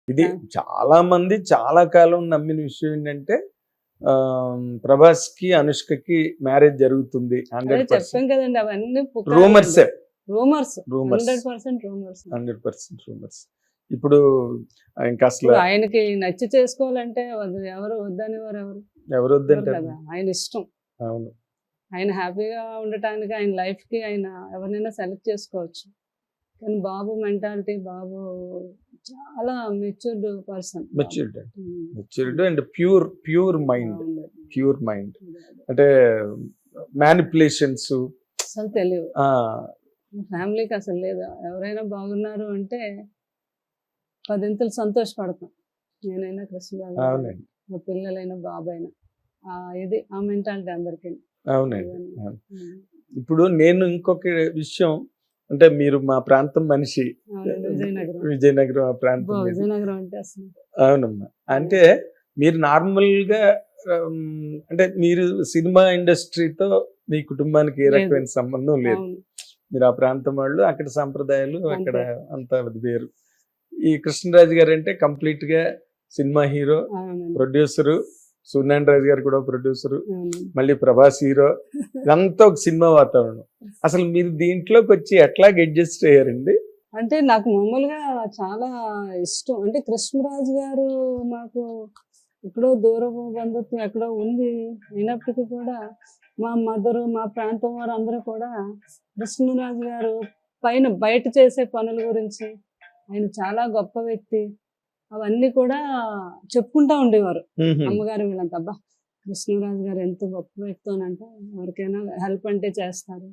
ఇది చాలా మంది చాలా కాలం నమ్మిన విషయం ఏంటంటే ప్రభాస్కి అనుష్కకి మ్యారేజ్ జరుగుతుంది. అదే చెప్పాం కదండి, అవన్నీ rumours rumours rumours 100% rumours 100% rumours. ఇప్పుడు ఇంకా అసలు ఆయనకి నచ్చి చేసుకోవాలంటే ఎవరు వద్దని ఎవరు వద్దంటే కదా, ఆయన ఇష్టం. అవును, ఆయన హ్యాపీగా ఉండటానికి ఆయన లైఫ్ కి ఆయన ఎవరినైనా సెలెక్ట్ చేసుకోవచ్చు. కానీ బాబు మెంటాలిటీ, బాబు చాలా matured person. Matured and pure mind. అంటే మ్యానిపులేషన్స్ అసలు తెలియదు ఫ్యామిలీకి అసలు లేదు. ఎవరైనా బాగున్నారు అంటే 10 సంతోషపడతాం. నేనైనా కృష్ణబాబు, మా పిల్లలైనా బాబైనా, ఇది ఆ మెంటాలిటీ అందరికీ. అవునండి. ఇప్పుడు నేను ఇంకొక విషయం అంటే, మీరు మా ప్రాంతం మనిషి, విజయనగరం ఆ ప్రాంతం. విజయనగరం అంటే అసలు అవునమ్మా. అంటే మీరు నార్మల్గా అంటే మీరు సినిమా ఇండస్ట్రీతో మీ కుటుంబానికి ఏ రకమైన సంబంధం లేదు. మీరు ఆ ప్రాంతం వాళ్ళు, అక్కడ సంప్రదాయాలు అక్కడ అంతా వేరు. ఈ కృష్ణరాజు గారు అంటే కంప్లీట్ గా సినిమా హీరో, ప్రొడ్యూసరు, సూర్యనారాయణ రాజు గారు కూడా ప్రొడ్యూసరు, మళ్ళీ ప్రభాస్ హీరో, ఇదంతా ఒక సినిమా వాతావరణం. అసలు మీరు దీంట్లోకి వచ్చి ఎట్లా అడ్జస్ట్ అయ్యారండి? అంటే నాకు మామూలుగా చాలా ఇష్టం. అంటే కృష్ణరాజు గారు మాకు ఎక్కడో దూరపు బంధుత్వం ఎక్కడో ఉంది అయినప్పటికీ కూడా మా మదరు, మా ప్రాంతం వారు అందరూ కూడా కృష్ణరాజు గారు బయట చేసే పనుల గురించి, ఆయన చాలా గొప్ప వ్యక్తి, అవన్నీ కూడా చెప్పుకుంటా ఉండేవారు. అమ్మగారు వీళ్ళంతా, అబ్బా కృష్ణరాజు గారు ఎంత గొప్ప వ్యక్తి అని అంటే, ఎవరికైనా హెల్ప్ అంటే చేస్తారు,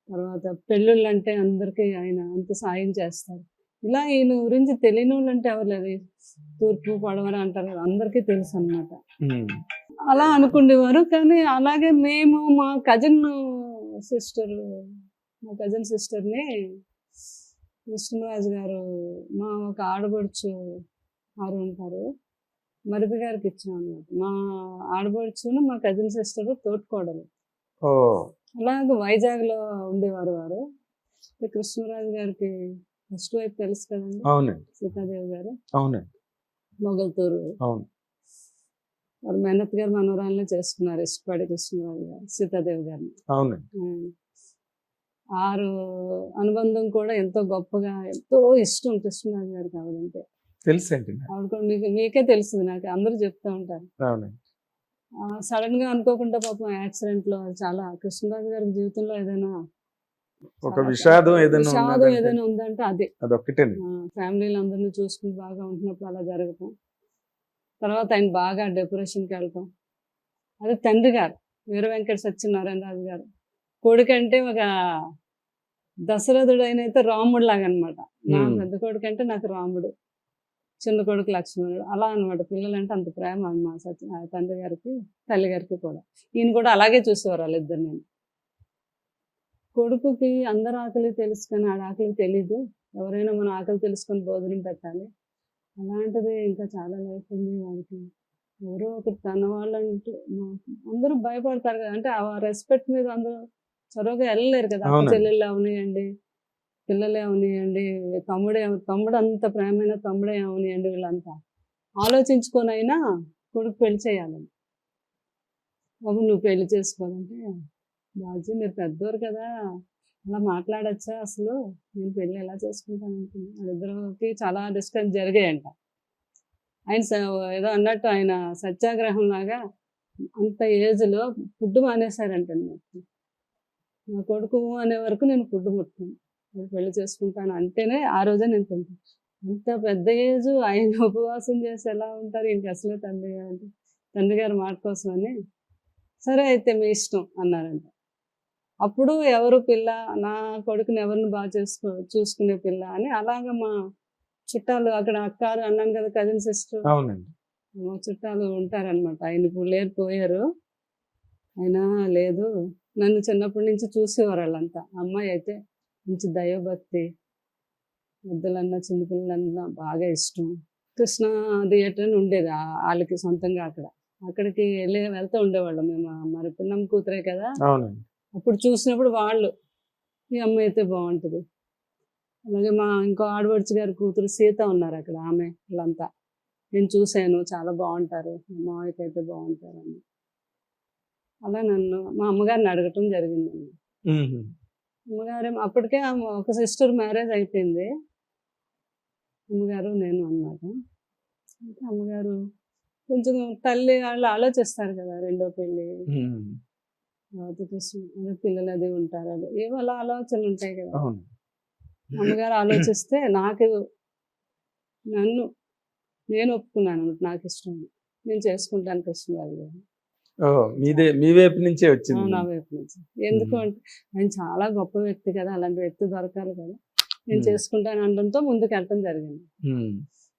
తర్వాత పెళ్ళిళ్ళు అంటే అందరికీ ఆయన అంత సాయం చేస్తారు. ఇలా ఈయన గురించి తెలియని వాళ్ళు అంటే ఎవరు లేదు. తూర్పు పడవర అంటారు కదా, అందరికీ తెలుసు అన్నమాట. అలా అనుకునేవారు. కానీ అలాగే మేము మా కజిన్ సిస్టర్ని కృష్ణరాజు గారు, మా ఒక ఆడబడుచు వారు ఉంటారు, మరిది గారికి ఇచ్చాం అన్నమాట. మా ఆడబడుచును మా కజిన్ సిస్టర్ తోటికోడలు. అలాగే వైజాగ్ లో ఉండేవారు వారు. కృష్ణరాజు గారికి ఫస్ట్ వైపు తెలుసు కదండి, సీతాదేవి గారు, మొగల్తూరు. వారు మేనత్ గారు మనవరాలనే చేసుకున్నారు, ఇష్టపడి కృష్ణరాజు గారు సీతాదేవి గారిని. ఆరు అనుబంధం కూడా ఎంతో గొప్పగా, ఎంతో ఇష్టం కృష్ణరాజు గారికి. ఆవిడంటే తెలుసండి, ఆవిడ కూడా మీకే తెలుస్తుంది, నాకు అందరూ చెప్తా ఉంటారు. సడన్ గా అనుకోకుండా పాపం యాక్సిడెంట్ లో చాలా, కృష్ణరాజు గారి జీవితంలో ఏదైనా ఒక విషాదం ఏదైనా ఉందంటే అదొక్కటే. ఫ్యామిలీలు అందరినీ చూసుకుని బాగా ఉంటున్నప్పుడు అలా జరగటం. తర్వాత ఆయన బాగా డిప్రెషన్కి వెళ్ళటం. అది తండ్రి గారు వీర వెంకట సత్యనారాయణ రాజు గారు కొడుకంటే ఒక దశరథుడు అయినైతే రాముడు లాగా అనమాట. నా పెద్ద కొడుకు అంటే నాకు రాముడు, చిన్న కొడుకు లక్ష్మణుడు, అలా అనమాట. పిల్లలంటే అంత ప్రేమ మా తండ్రి గారికి, తల్లి గారికి కూడా. ఈయన కూడా అలాగే చూసేవారు వాళ్ళిద్దరు. నేను కొడుకుకి అందరు ఆకలి తెలుసు కానీ ఆడ ఆకలి తెలీదు. ఎవరైనా మన ఆకలి తెలుసుకొని భోజనం పెట్టాలి. అలాంటిది ఇంకా చాలా లైఫ్ ఉంది వాడికి. ఎవరో ఒకటి తన వాళ్ళంటూ అందరూ భయపడతారు కదా, అంటే ఆ రెస్పెక్ట్ మీద అందరూ చొరవగా వెళ్ళలేరు కదా. చెల్లెళ్ళు అవనియండి, పిల్లలే అవనియండి, తమ్ముడు అంత ప్రేమైన తమ్ముడే అవనియండి, వీళ్ళంతా ఆలోచించుకొని అయినా కొడుకు పెళ్లి చేయాలని. బాబు నువ్వు పెళ్లి చేసుకోవాలంటే, బాజీ మీరు పెద్దవారు కదా, అలా మాట్లాడచ్చా, అసలు నేను పెళ్ళి ఎలా చేసుకుంటాను అనుకున్నాను. వాళ్ళిద్దరికి చాలా డిస్కస్ జరిగాయంట. ఆయన ఏదో అన్నట్టు ఆయన సత్యాగ్రహం లాగా అంత ఏజ్లో ఫుడ్ మానేశారంటండి. నా కొడుకు అనే వరకు నేను ఫుడ్ ముట్టుకున్నాను, నేను పెళ్లి చేసుకుంటాను అంటేనే ఆ రోజే నేను తింటాను. అంత పెద్ద ఏజ్ ఆయన ఉపవాసం చేసి ఎలా ఉంటారు ఇంక అసలే తండ్రి గారి మాట కోసమని, సరే అయితే మీ ఇష్టం అన్నారంట. అప్పుడు ఎవరు పిల్ల, నా కొడుకుని ఎవరిని బాగా చూసుకునే పిల్ల అని అలాగా మా చుట్టాలు అక్కడ అక్కారు అన్నాను కదా, కజిన్ సిస్టర్, మా చుట్టాలు ఉంటారనమాట. ఆయన ఇప్పుడు లేకపోయారు. అయినా లేదు, నన్ను చిన్నప్పటి నుంచి చూసేవారు వాళ్ళంతా. అమ్మాయి అయితే మంచి దైవభక్తి, పెద్దలన్నా చిన్నపిల్లలన్నా బాగా ఇష్టం. కృష్ణ థియేటర్ అని ఉండేది వాళ్ళకి సొంతంగా. అక్కడికి వెళ్తూ ఉండేవాళ్ళం మేము. మరి పిల్లమ్మ కూతురే కదా, అప్పుడు చూసినప్పుడు వాళ్ళు, ఈ అమ్మాయి అయితే బాగుంటుంది, అలాగే మా ఇంకో ఆడపడుచు గారి కూతురు సీత ఉన్నారు అక్కడ, ఆమె వాళ్ళంతా నేను చూశాను, చాలా బాగుంటారు, మా మావయ్యకి అయితే బాగుంటారు అని. అలా నన్ను మా అమ్మగారిని అడగటం జరిగిందండి. మ్మ్. అమ్మగారు అప్పటికే ఒక సిస్టర్ మ్యారేజ్ అయిపోయింది, అమ్మగారు నేను అన్నమాట. అయితే అమ్మగారు కొంచెం తల్లి వాళ్ళు ఆలోచిస్తారు కదా, రెండో పెళ్ళి మ్మ్. తర్వాత అదే పిల్లలు అది ఉంటారు, అది ఏవో అలా ఆలోచనలు ఉంటాయి కదా. అవును. అమ్మగారు ఆలోచిస్తే నేను ఒప్పుకున్నాను, నాకు ఇష్టం, నేను చేసుకుంటాను కృష్ణరాజు గారు. మీ వైపు నుంచే వచ్చింది. నా వైపు నుంచి. ఎందుకు అంటే ఆయన చాలా గొప్ప వ్యక్తి కదా, అలాంటి వ్యక్తి దొరకాలి కదా, నేను చేసుకుంటాను అనడంతో ముందుకు వెళ్ళటం జరిగింది.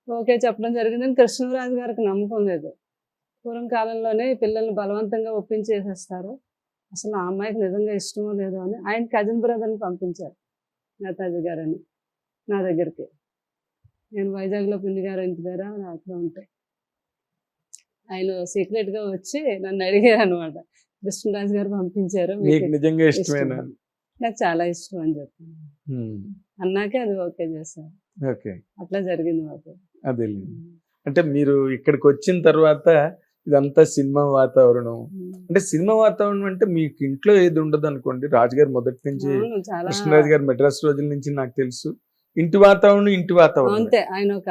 ఓకే చెప్పడం జరిగిందని కృష్ణరాజు గారికి నమ్మకం లేదు. పూర్వం కాలంలోనే పిల్లల్ని బలవంతంగా ఒప్పించేసేస్తారు, అసలు ఆ అమ్మాయికి నిజంగా ఇష్టమో లేదో అని ఆయన కజిన్ బ్రదర్ని పంపించారు నేతాజీ గారని నా దగ్గరికి. నేను వైజాగ్లో పిన్ని గారు ఇంటి దగ్గర అక్కడ ఉంటాయి. ఆయన సీక్రెట్గా వచ్చి నన్ను అడిగారు అనమాట, కృష్ణరాజు గారు పంపించారు, మీకు నిజంగా ఇష్టమేనా? నాకు చాలా ఇష్టం అని చెప్పాను. అన్నాకే అది ఓకే చేశారు. ఓకే, అట్లా జరిగింది మాకు. అదే. అంటే మీరు ఇక్కడికి వచ్చిన తర్వాత ఇదంతా సినిమా వాతావరణం, అంటే సినిమా వాతావరణం అంటే మీకు ఇంట్లో ఏది ఉండదు అనుకోండి. రాజుగారు మొదటి నుంచి, చాలా కృష్ణరాజు గారు మెడ్రాస్ రోజుల నుంచి నాకు తెలుసు, ఇంటి వాతావరణం అంతే. ఆయన ఒక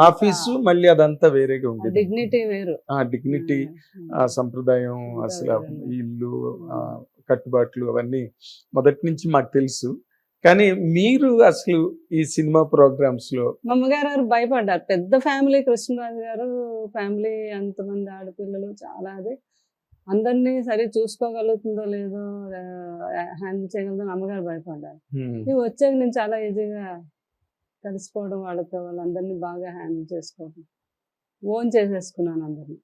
ఆఫీసు మళ్ళీ అదంతా వేరేగా ఉంటుంది. డిగ్నిటీ వేరు, ఆ డిగ్నిటీ, ఆ సంప్రదాయం, అసలు ఇల్లు, కట్టుబాట్లు అవన్నీ మొదటి నుంచి మాకు తెలుసు. కానీ మీరు అసలు ఈ సినిమా ప్రోగ్రామ్స్ లో మా అమ్మగారు భయపడ్డారు. పెద్ద ఫ్యామిలీ, కృష్ణరాజు గారు ఫ్యామిలీ, అంతమంది ఆడపిల్లలు, చాలా అది అందరినీ సరి చూసుకోగలుగుతుందో లేదో, హ్యాండిల్ చేయగలదో అమ్మగారు భయపడ్డారు. నువ్వు వచ్చాక నేను చాలా ఈజీగా కలిసిపోవడం, వాళ్ళందరినీ బాగా హ్యాండిల్ చేసుకోవడం, ఓన్ చేసేసుకున్నాను అందరినీ.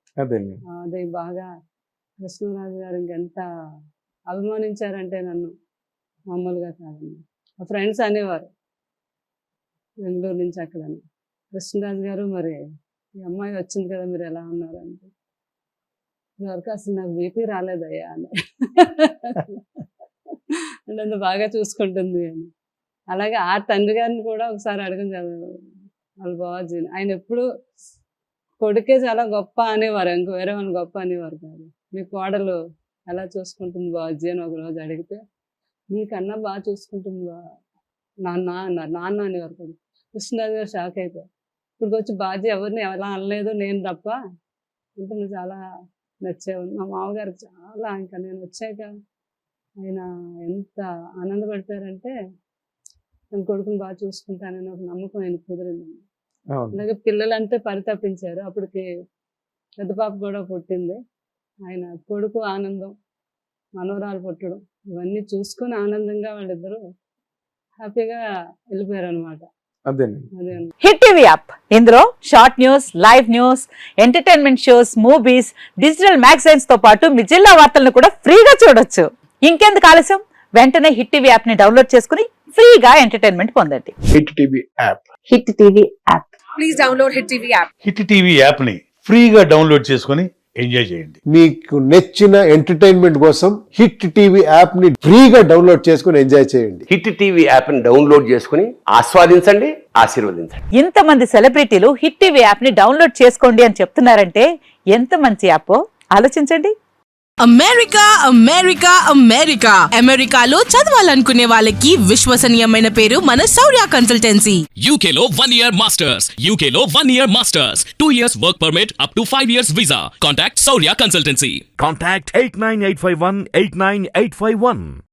అది బాగా కృష్ణరాజు గారు ఇంకెంత అభిమానించారంటే నన్ను, మామూలుగా కాదండి. మా ఫ్రెండ్స్ అనేవారు బెంగళూరు నుంచి అక్కడ, కృష్ణరాజు గారు మరి ఈ అమ్మాయి వచ్చింది కదా మీరు ఎలా ఉన్నారు అంటే, వరకు అసలు నాకు బీపీ రాలేదయ్యా అని అంటే అంత బాగా చూసుకుంటుంది అని. అలాగే ఆ తండ్రి గారిని కూడా ఒకసారి అడగం చదివారు వాళ్ళ బావాజీ, ఆయన ఎప్పుడు కొడుకే చాలా గొప్ప అనేవారు, ఇంకో వేరే వాళ్ళు గొప్ప అనేవారు కాదు. మీ కోడలు ఎలా చూసుకుంటుంది బావాజీ అని ఒకరోజు అడిగితే, నీకన్నా బాగా చూసుకుంటుంది నాన్న అన్నారు. నాన్న అనేవారు కూడా. కృష్ణరాజు గారు షాక్ అయిపోయారు. ఇప్పుడు వచ్చి బాజీ ఎవరిని ఎలా అనలేదు, నేను తప్ప, అంటే నువ్వు చాలా నచ్చేవు. మా మామగారికి చాలా, ఇంకా నేను వచ్చాక ఆయన ఎంత ఆనందపడతారంటే, నేను కొడుకుని బాగా చూసుకుంటానని ఒక నమ్మకం ఆయన కుదిరిందండి. అలాగే పిల్లలంటే పరితపించారు. అప్పటికి పెద్ద పాప కూడా పుట్టింది. ఆయన కొడుకు ఆనందం, మనవరాలు పుట్టడం, ఇవన్నీ చూసుకొని ఆనందంగా వాళ్ళిద్దరూ హ్యాపీగా వెళ్ళిపోయారు అనమాట. హిట్ టీవీ యాప్, ఇందులో short news, live news, entertainment shows, movies, digital magazines తో పాటు మీ జిల్లా వార్తలను కూడా ఫ్రీగా చూడొచ్చు. ఇంకెందుకు ఆలస్యం, వెంటనే హిట్ టీవీ యాప్ ని డౌన్లోడ్ చేసుకుని ఫ్రీగా ఎంటర్టైన్మెంట్ పొందండి. Hit TV app, hit TV app, please download hit TV app. Hit TV app ని ఫ్రీగా డౌన్లోడ్ చేసుకుని ఎంజాయ్ చేయండి. మీకు నచ్చిన ఎంటర్టైన్మెంట్ కోసం హిట్ టీవీ యాప్ ని ఫ్రీగా డౌన్లోడ్ చేసుకుని ఎంజాయ్ చేయండి. హిట్ టీవీ యాప్ ని డౌన్లోడ్ చేసుకుని ఆస్వాదించండి, ఆశీర్వదించండి. ఇంతమంది సెలబ్రిటీలు హిట్ టీవీ యాప్ ని డౌన్లోడ్ చేసుకోండి అని చెప్తున్నారంటే ఎంత మంచి యాప్ ఆలోచించండి. అమెరికా అమెరికా అమెరికా అమెరికాలో చదవాలనుకునే వాళ్ళకి విశ్వసనీయమైన పేరు మన శౌర్య కన్సల్టెన్సీ. UK లో 1 year masters, UK లో 1 year masters, 2 years work permit up to 5 years visa. Contact Saurya Consultancy. Contact 89851 89851.